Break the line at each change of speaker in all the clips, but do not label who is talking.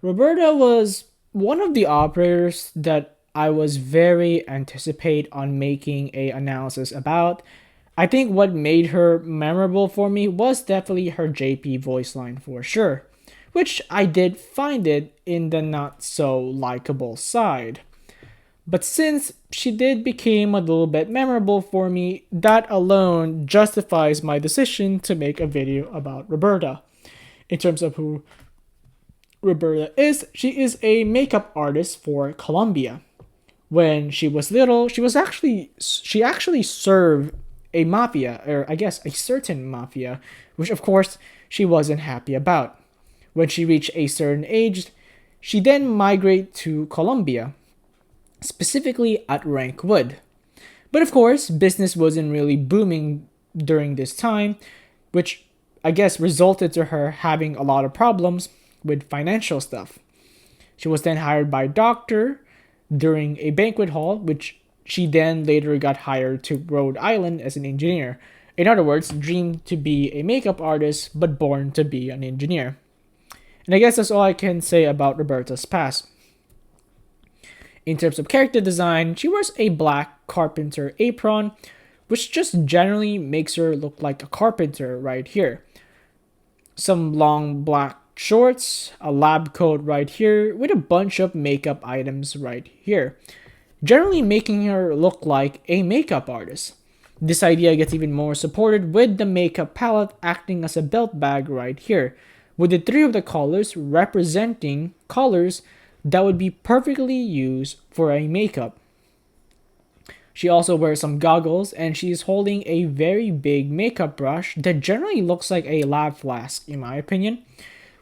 Roberta was one of the operators that I was very anticipate on making a analysis about. I think what made her memorable for me was definitely her JP voice line for sure, which I did find it in the not so likable side. But since she did become a little bit memorable for me, that alone justifies my decision to make a video about Roberta. In terms of who Roberta is, she is a makeup artist for Colombia. When she was little, she actually served a mafia, or I guess a certain mafia, which of course she wasn't happy about. When she reached a certain age, she then migrated to Colombia, specifically at Rankwood. But of course, business wasn't really booming during this time, which I guess resulted to her having a lot of problems with financial stuff. She was then hired by a doctor during a banquet hall, which she then later got hired to Rhode Island as an engineer. In other words, dreamed to be a makeup artist, but born to be an engineer. And I guess that's all I can say about Roberta's past. In terms of character design, she wears a black carpenter apron, which just generally makes her look like a carpenter right here. Some long black shorts, a lab coat right here, with a bunch of makeup items right here, generally making her look like a makeup artist. This idea gets even more supported with the makeup palette acting as a belt bag right here, with the three of the colors representing colors that would be perfectly used for a makeup. She also wears some goggles and she is holding a very big makeup brush that generally looks like a lab flask, in my opinion,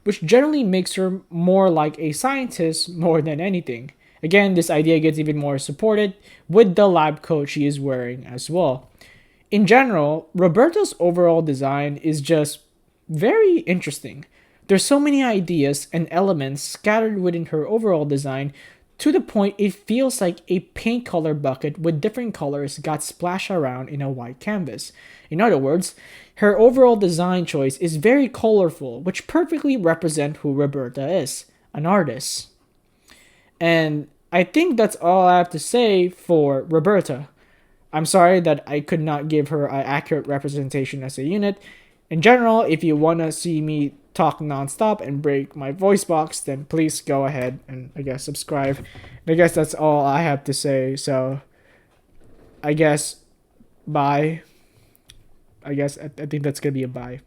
which generally makes her more like a scientist more than anything. Again, this idea gets even more supported with the lab coat she is wearing as well. In general, Roberta's overall design is just very interesting. There's so many ideas and elements scattered within her overall design to the point it feels like a paint color bucket with different colors got splashed around in a white canvas. In other words, her overall design choice is very colorful, which perfectly represent who Roberta is, an artist. And I think that's all I have to say for Roberta. I'm sorry that I could not give her an accurate representation as a unit. In general, if you want to see me talk nonstop and break my voice box, then please go ahead and I guess subscribe. And I guess that's all I have to say. So I guess bye. I think that's gonna be a bye.